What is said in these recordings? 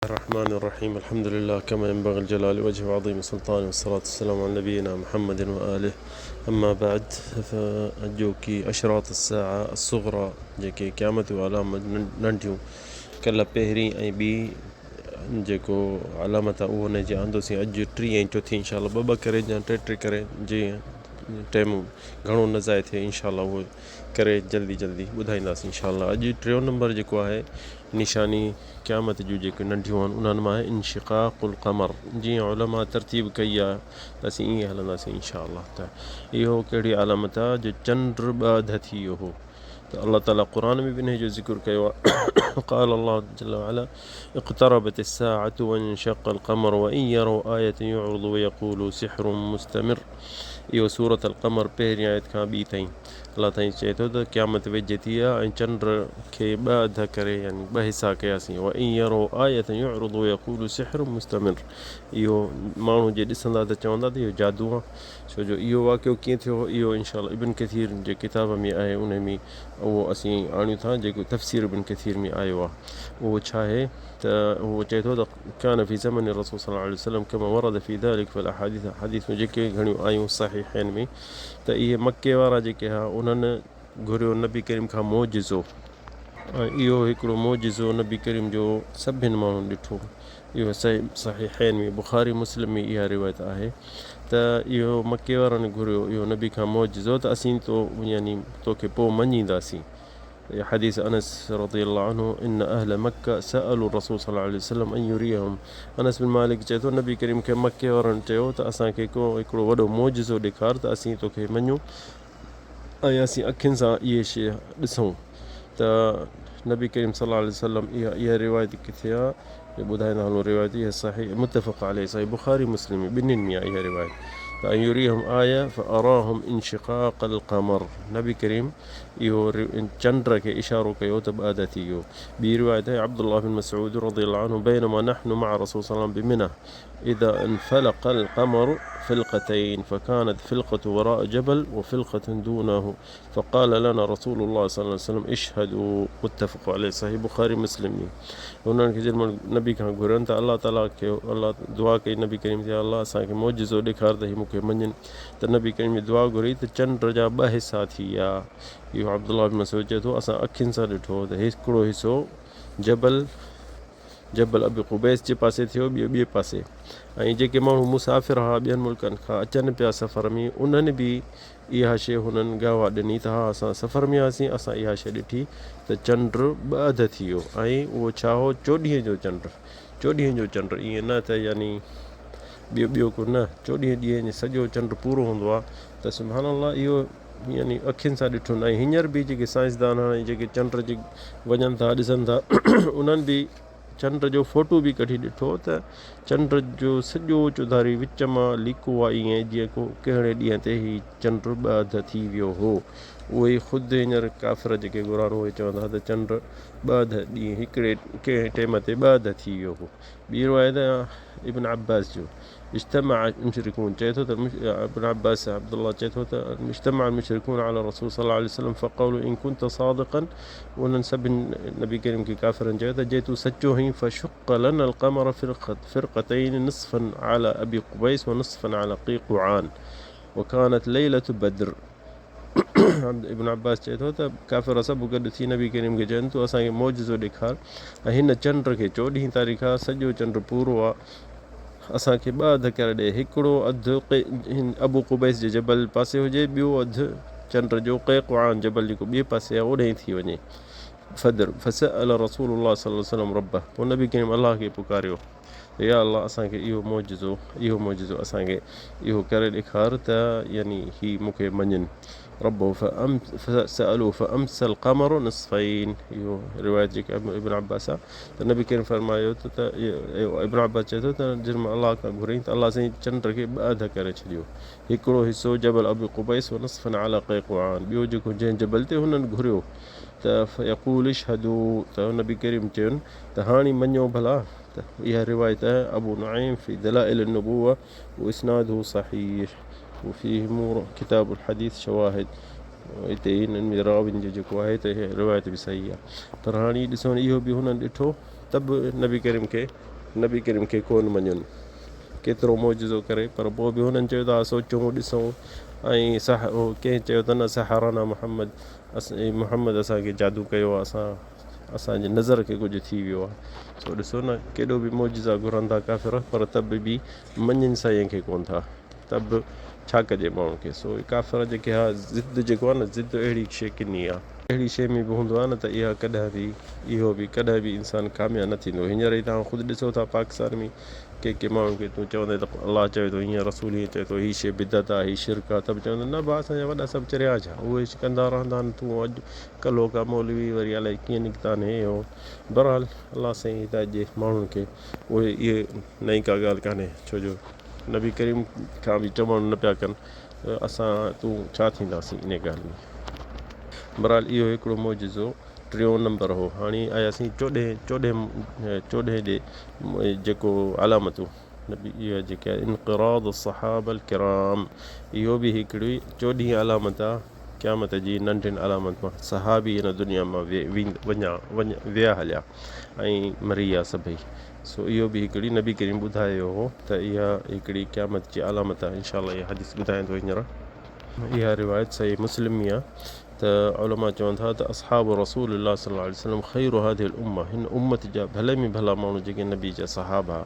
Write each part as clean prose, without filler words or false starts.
الرحمن الرحيم. الحمد لله كما ينبغي الجلال وجه عظيم سلطانه، والصلاة والسلام على نبينا محمد وآله. أما بعد، فأجوكي أشراط الساعة الصغرى जेके क़यामत जूं علامत नंढियूं कल्ह पहिरीं ऐं ॿी जेको علامत आहे उहो हुनजी आंदोसीं अॼु 3 ऐं 4 इंशाअल्लाह ॿ करे या 3 करे जीअं टाइम घणो न ज़ाय थिए इंशाअल्लाह उहो करे जल्दी ॿुधाईंदासीं इंशाअल्लाह। अॼु 3 नंबर जेको आहे निशानी क़यामत जूं जेके नंढियूं आहिनि उन्हनि मां आहे इंशिक़ाक़ुल क़मर। जीअं उलमा तरतीब कई आहे त असीं ईअं हलंदासीं इंशाअल्लाह। त इहो कहिड़ी आलामत आहे जो चंड ॿ अध थी वियो हो। त अल्लाह ताला क़ुरान में बि इन जो ज़िक्र कयो आहे क़ाल अल्लाह जल वअला इक़्तरबत अस्साअतु वंशक़ल क़मर वइन यरौ आयतन युअरिदू वयक़ूलू सिहरुम मुस्तमिर। इहो सूरत अल क़मर पहिरीं आयत खां ॿी ताईं अल्लाह ताईं चए थो त क़यामत वेझे थी आहे ऐं चंड खे ॿ अध करे यानी ॿ हिसा कयासीं। वइन यरौ आयतन युअरिदू वयक़ूलू सिहरुम मुस्तमिर। इहो माण्हू जे ॾिसंदा त चवंदा त इहो जादू आहे। छो जो इहो वाक़ियो कीअं थियो इहो इंशाअल्लाह इब्न कसीर जे किताब में आहे, उन में उहो असीं आणियूं था जेको तफ़सीर इब्न कसीर में आयो आहे। उहो छा आहे त उहो चए थो त कान फ़ी ज़मन रसूल सल्लल्लाहु अलैहि वसल्लम कमा वरद फ़ी ज़ालिक फ़िल अहादीस। हदीसूं जेके घणियूं आयूं सहीहैन में त इहे मके वारा जेके हुआ उन्हनि घुरियो नबी करीम खां मोजिज़ो, ऐं इहो हिकिड़ो मोजिज़ो नबी करीम जो सभिनि माण्हुनि ॾिठो। इहो सहीहैन में बुख़ारी मुस्लिम में इहा रिवायत आहे त इहो मके वारनि घुरियो इहो नबी खां मोजिज़ो त असीं तो यानी तोखे पोइ मञींदासीं। हदीस अनस रज़ियल्लाहु अन्हु इन अहल मक्का सअलु रसूल सल्लल्लाहु अलैहि वसल्लम अन युरियहुम। अनस बिन मालिक चए थो नबी करीम खे मके वारनि चयो त असांखे को हिकिड़ो वॾो मोजिज़ो ॾेखार त असीं तोखे मञूं ऐं असीं अखियुनि सां इहे शइ ॾिसूं। त नबी करीम सल्लल्लाहु अलैहि वसल्लम इहा रिवायत किथे आहे ॿुधाईंदा हलूं। रिवायत इहा सही मुतफ़क़ अलैहि सही बुख़ारी मुस्लिम में ॿिन्हिनि में आहे इहा रिवायत। त युरियहुम आया फ़अराहुम इंशिक़ाक़ल क़मर। नबी करीम इहो चंड खे इशारो कयो त ॿ अध थी वियो। ॿी रिवायत आहे अब्दुल्लाह बिन मसऊद रज़ियल्लाहु अन्हु बैनमा नहनु मअ रसूल सल्लल्लाहु अलैहि वसल्लम बिमिना इज़ा इनफ़लक़ल क़मर फ़िलक़तैन फ़कानत फ़िलक़तु वराअ जबल वफ़िलक़तु दूनहु फ़क़ाल लना रसूलुल्लाह सल्लल्लाहु अलैहि वसल्लम इशहदू। मुत्तफ़क़ अलैहि सही बुख़ारी मुस्लिम में। हुननि खे जॾहिं नबी खां घुरनि त अल्लाह ताला खे अल्लाह दुआ कई नबी करीम ते अल्लाह असांखे मोजिज़ो ॾेखार त ही मूंखे मञनि। त नबी करीम जी दुआ घुरी त चंड जा 2 हिसा थी विया। इहो अब्दुल्लाह बिन मसऊद चए थो असां अखियुनि सां ॾिठो त हिकिड़ो हिसो जबल अबी क़ुबैस जे पासे थियो, ॿिए पासे। ऐं जेके माण्हू मुसाफ़िर हुआ ॿियनि मुल्कनि खां अचनि पिया सफ़र में उन्हनि बि इहा शइ हुननि गवाह ॾिनी त हा असां सफ़र में हुआसीं, असां इहा शइ ॾिठी त चंड 2 अध थी वियो। ऐं उहो छा हो 14 जो चंड ईअं न त यानी ॿियो को न, 14 ॾींहं सॼो चंड पूरो हूंदो आहे। त सुभानअल्लाह इहो यानी अखियुनि सां ॾिठो न। ऐं हींअर बि जेके साइंसदान हाणे जेके चंड जे वञनि था ॾिसनि था उन्हनि बि चंड जो फ़ोटो बि कढी ॾिठो त चंड जो सॼो चौधारी विच मां लिको आहे ईअं जीअं को कहिड़े ॾींहं ते ही चंड 2 अध थी वियो हो। उहे ख़ुदि हींअर काफ़िर जेके क़ुरान उहे चवंदा त चंड 2 अध ॾींहं हिकिड़े कंहिं टाइम ते 2 अध थी वियो हो। ॿी रिवायत इब्न अब्बास जो इज्तमा मुशरिकून चए थो त इब्न अब्बास अब्दुल्लाह चए थो त इज्तमा मुशरिकून अला रसूल सल्लल्लाहु अलैहि वसल्लम फ़क़ालू इन कुंत सादिक़न। उन्हनि सभिनि नबी करीम खे काफ़िरनि चयो त जे तूं सचो आहीं फ़शुक़्क़ लना अल क़मर फ़िरक़तैन निस्फ़न अला अबी क़ुबैस व निस्फ़न अला क़ीक़ुआन वकानत लैलतु बद्र। इब्न अब्बास चए थो त काफ़िर सभु गॾु थी नबी करीम खे चवनि तूं असांखे मोजिज़ो ॾेखार ऐं हिन चंड खे 14 तारीख़ आहे सॼो चंड पूरो आहे असांखे 2 अध करे ॾे। हिकिड़ो अधु अबू क़ुबैस जे जबल पासे हुजे, ॿियो अधु चंड जो क़ीक़ुआन जबल जेको ॿिए पासे आहे ओॾे थी वञे। फसअल रसूलुल्लाह सल्लल्लाहु अलैहि वसल्लम रब्बह। पोइ नबी करीम अल्लाह खे पुकारियो या अल्लाह असांखे इहो मोजिज़ो असांखे इहो करे ॾेखार त यानी ही मूंखे मञनि। रब्बहु फसअलू फ़अमसल क़मर निस्फ़ैन। इहो रिवायत जेका इब्न अब्बास आहे त नबी करीम फरमायो त इब्न अब्बास चए थो त जॾहिं मां अल्लाह खां घुरई त अल्लाह साईं चंड खे 2 अध करे छॾियो। हिकिड़ो हिसो जबल अबी क़ुबैस व निस्फ़न अला क़ीक़ुआन, ॿियो जेको जंहिं जबल ते हुननि घुरियो त फ़यक़ूल इशहदू त नबी करीम चयुनि त हाणे मञो भला। त इहा रिवायत आहे अबू नुअैम फ़ी दलाइल अन्नुबुव्वा व इस्नादुहु सहीह वफ़ीह किताबुल हदीस शवाहिद। हिते हिननि में राविन जो जेको आहे त रिवायत बि सही आहे। पर हाणे ॾिसो इहो बि हुननि ॾिठो त बि नबी करीम खे नबी करीम खे कोन मञनि, केतिरो मौजज़ो करे, पर पोइ बि हुननि चयो था सोचूं ॾिसूं। ऐं कंहिं चयो त न सहाराना मोहम्मद, मोहम्मद असांखे जादू कयो आहे, असांजे नज़र खे कुझु थी वियो आहे। सो ॾिसो न केॾो बि मौजज़ा घुरनि था काफ़िर, पर तब बि मञनि साईं खे कोन था, तब छा कजे माण्हुनि खे। सो काफ़िर जेके हा ज़िद जेको आहे न, ज़िद अहिड़ी शइ किनी आहे, अहिड़ी शइ में बि हूंदो आहे न त इहा कॾहिं बि इहो बि कॾहिं बि इंसानु कामयाबु न थींदो। हींअर ई तव्हां ख़ुदि ॾिसो था पाकिस्तान में के माण्हुनि खे तूं चवंदे त अलाह चवे थो हीअं, रसूल हीअं चए थो, हीअ शइ बिदत आहे, हीअ शिरक आहे, त बि चवंदा न भाउ असांजा वॾा सभु चरिया छा, उहे कंदा रहंदा आहिनि, तूं अॼु कल्हो का मौलवी वरी अलाए कीअं निकिता आहिनि हे हो। बहरहाल अलाह साईं हिदायत ॾिए माण्हुनि खे, उहे इहे नई का ॻाल्हि कान्हे, छो जो नबी करीम खां बि चवणु न पिया कनि, असां तूं छा थींदासीं इन ॻाल्हि में। बहरहाल इहो हिकिड़ो मौजज़ो 3 नंबर हो। हाणे आयासीं 14 ॾे जेको अलामतूं नबी, इहा जेके आहे इनक़राद सहाबल किराम, इहो बि हिकिड़ी 14 अलामत आहे क़यामत जी, नंढियुनि अलामत मां। सहाबी हिन दुनिया मां विया हलिया ऐं मरी विया सभई। सो इहो बि हिकिड़ी नबी करीम ॿुधायो हो त इहा हिकिड़ी क़यामत जी अलामत आहे। इंशाअल्लाह इहा हदीस ॿुधाए थो हींअर, इहा रिवायत सही मुस्लिम में आहे त उलमा चवनि था त असहाब रसूलुल्लाह सल्लल्लाहु अलैहि वसल्लम ख़ैरु हादिहिल उम्मा, हिन उम्मत जा भले में भला माण्हू जेके नबी जा सहाबा,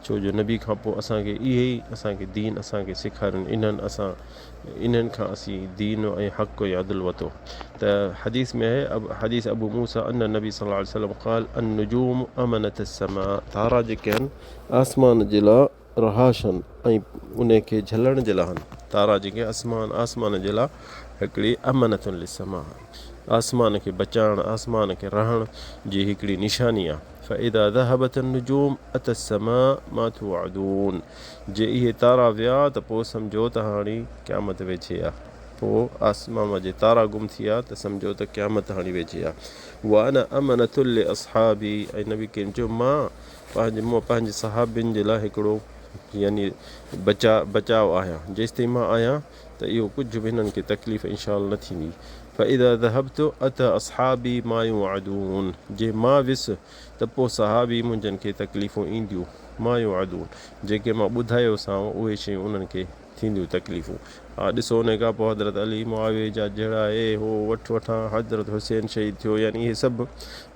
छो जो नबी खां पोइ असांखे इहे ई असांखे दीन असांखे सेखारियो, इन्हनि खां असीं दीन ऐं हक़ ऐं अदल वरितो। त हदीस में आहे, हदीस अबू मूसा अन नबी सल्लल्लाहु अलैहि वसल्लम क़ाल अन नुजूम अमनत समा, तारा जेके आहिनि आसमान जे लाइ रहाश आहिनि ऐं उन खे झलण जे लाइ आहिनि। तारा जेके आसमान जे लाइ हिकिड़ी अमनतुन लिसमा, आसमान खे बचाइण, आसमान खे रहण जी हिकिड़ी निशानी आहे। फ़इदा ज़हबत नुजूम अत समा मा तुअदून, जे इहे तारा विया त पोइ सम्झो त हाणे क़यामत वेझे आहे, पोइ आसमान जे तारा गुम थी विया त सम्झो त क़यामत हाणे वेझे आहे। उहा अन अमनतुल लिअस्हाबी, ऐं नबी करीम चयो मां पंहिंजे सहाबियुनि जे लाइ हिकिड़ो यानी बचाव आहियां, जेसिताईं मां आहियां त इहो कुझु बि हिननि खे तकलीफ़ इंशाअल्लाह न थींदी। फ़इदा ज़हबतु अत असहाबी मा युअदून, जे मां वियुसि त पोइ सहाबी मुंहिंजनि खे तकलीफ़ूं ईंदियूं, मा युअदून, जेके मां ॿुधायोसांव उहे शयूं उन्हनि खे थींदियूं तकलीफ़ूं। हा ॾिसो उन खां पोइ हज़रत अली मुआविया जा जहिड़ा हे हो वठां हज़रत हुसैन शहीद थियो, यानी इहे सभु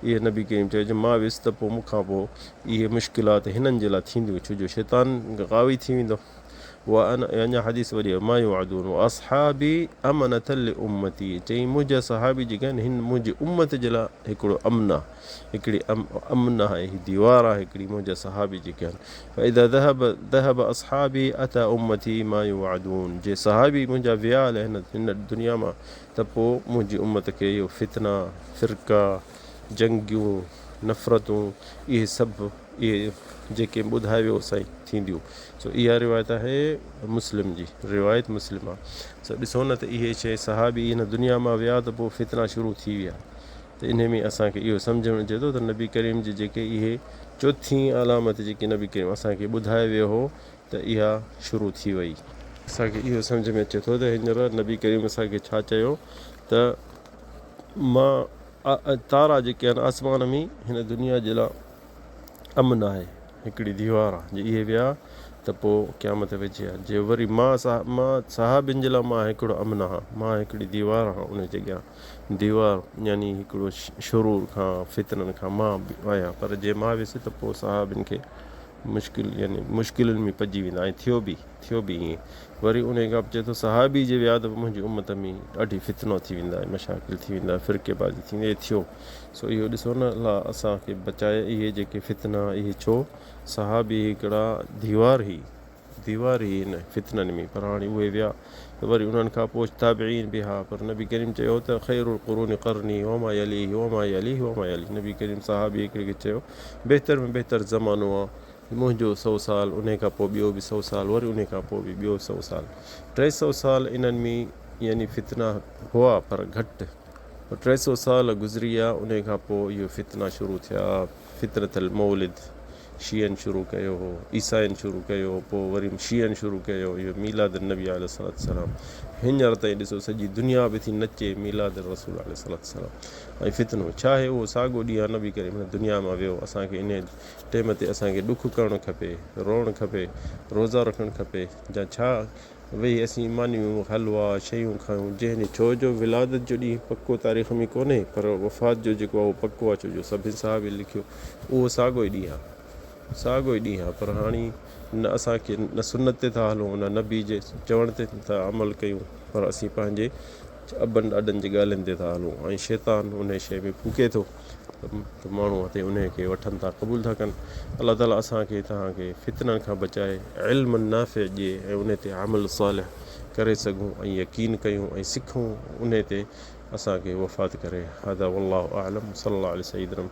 इहे नबी करीम चयो जो मां वियुसि त पोइ मूंखां पोइ इहे मुश्किलात हिननि जे लाइ थींदियूं, छो जो शैतान गावी थी वेंदो। उहा अञा हदीस वरी मा युअदून असहाबी अमनतल उम्मती, चई मुंहिंजा सहाबी जेके आहिनि हिन मुंहिंजी उम्मत जे लाइ हिकिड़ो अमन आहे, हिकिड़ी अमन आहे, दीवार आहे हिकिड़ी मुंहिंजा सहाबी जेके आहिनि। फ़इदा ज़हब असहाबी अता उम्मती मा युअदून, जे सहाबी मुंहिंजा विया हलिया हिन दुनिया मां त पोइ मुंहिंजी उम्मत खे इहो फितना, फ़िरका, जंगियूं, नफ़रतूं, इहे सभु इहे जेके ॿुधाए वियो साईं थींदियूं। सो इहा रिवायत आहे मुस्लिम जी, रिवायत मुस्लिम आहे। सो ॾिसो न त इहे शइ सहाबी हिन दुनिया मां विया त पोइ फितना शुरू थी विया, त इन में असांखे इहो सम्झ में अचे थो त नबी करीम जी जेके इहे 4 अलामत जेके नबी करीम असांखे ॿुधाए वियो हो त इहा शुरू थी वई। असांखे इहो सम्झ में अचे थो त हींअर नबी करीम असांखे छा चयो त मां तारा जेके आहिनि आसमान में हिन दुनिया जे लाइ अमन आहे, हिकिड़ी दीवार आहे, जे इहे विया त पोइ क़यामत वेझे आहे। जे वरी मां सहाबियुनि जे लाइ मां हिकिड़ो अमन आहियां, मां हिकिड़ी दीवार आहियां, उन जॻह दीवार यानी हिकिड़ो शुरूर खां फितननि खां मां आहियां। पर जे मां वियुसि त पोइ सहाबियुनि खे मुश्किलुनि में पइजी वेंदा, ऐं थियो बि ईअं। वरी उन खां चए थो सहाबी जे विया त मुंहिंजी उम्मत में ॾाढी फितनो थी वेंदा, मशाकिल थी वेंदा, फ़िरक़ेबाज़ी थी वेंदी, थियो। सो इहो ॾिसो न अलाह असांखे बचाए, इहे जेके फितना इहे छो, सहाबी हिकिड़ा दीवार ई हिन फितननि में, पर हाणे उहे विया त वरी उन्हनि खां पोइ ताबिईन बि हा। पर नबी करीम चयो त ख़ैरुल क़ुरूनि क़रनी वमा यलीहि वमा यलीहि वमा यलीहि, नबी करीम सहाबी हिकिड़े खे चयो बहितर में बहितर ज़मानो आहे मुंहिंजो 100 साल, उन खां पोइ ॿियो बि 100 साल, वरी उन खां पोइ बि ॿियो 100 साल, 300 साल इन्हनि में यानी फितना हुआ पर घटि। 300 साल गुज़री विया, उन खां पोइ इहो फितना शुरू थिया, फितरतल मौलिद शीयनि शुरू कयो हो, ईसाइनि शुरू कयो, पोइ वरी शीयनि शुरू कयो इहो मीलाद नबी अलैहिस्सलाम। हींअर ताईं ॾिसो सॼी दुनिया बि थी नचे मीलाद रसूल अलैहिस्सलाम। ऐं फितनो छा आहे, उहो साॻियो ॾींहुं आहे न बि करे दुनिया मां वियो। असांखे इन टाइम ते असांखे ॾुखु करणु खपे, रोअणु खपे, रोज़ा रखणु खपे, या छा वेही असीं मानियूं हलवा शयूं खाऊं। जंहिं छो जो विलादत जो ॾींहुं पको तारीख़ में कोन्हे, पर वफ़ात जो जेको आहे उहो पको आहे। छो जो सभिनी साहिब लिखियो उहो साॻियो ई ॾींहुं आहे, साॻियो ई ॾींहुं आहे। पर हाणे न असांखे न सुनत ते था हलूं, न नबी जे चवण ते था अमल कयूं, पर असीं पंहिंजे अॿनि ॾाॾनि जी ॻाल्हियुनि ते था हलूं। ऐं शैतान उन शइ में फूके थो त माण्हू हिते उन खे वठनि था, क़बूल था कनि। अलाह ताला असांखे तव्हांखे फितननि खां बचाए, इल्मु नाफ़िअ ॾिए ऐं उन ते अमल सालिह करे सघूं ऐं यकीन कयूं ऐं सिखूं, उन ते असांखे वफ़ात करे। हादा वल्लाहु आलम, सल्लल्लाहु अलैहि सय्यिदना